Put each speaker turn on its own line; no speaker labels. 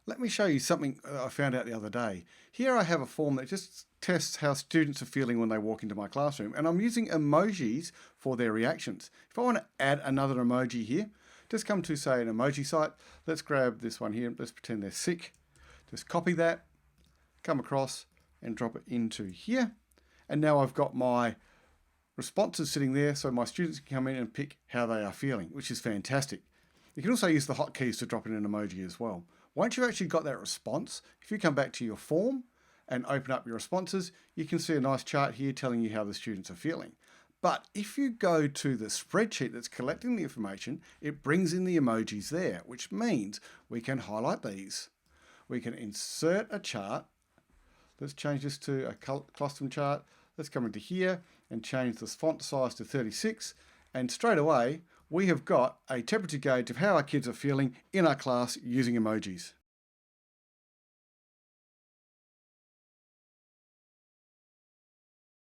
Let me show you something I found out the other day. Here I have a form that just tests how students are feeling when they walk into my classroom, and I'm using emojis for their reactions. If I want to add another emoji here, just come to, say, an emoji site. Let's grab this one here. Let's pretend they're sick. Just copy that, come across and drop it into here. And now I've got my responses sitting there, so my students can come in and pick how they are feeling, which is fantastic. You can also use the hotkeys to drop in an emoji as well. Once you've actually got that response, if you come back to your form and open up your responses, you can see a nice chart here telling you how the students are feeling. But if you go to the spreadsheet that's collecting the information, it brings in the emojis there, which means we can highlight these. We can insert a chart. Let's change this to a custom chart. Let's come into here and change the font size to 36. And straight away, we have got a temperature gauge of how our kids are feeling in our class using emojis.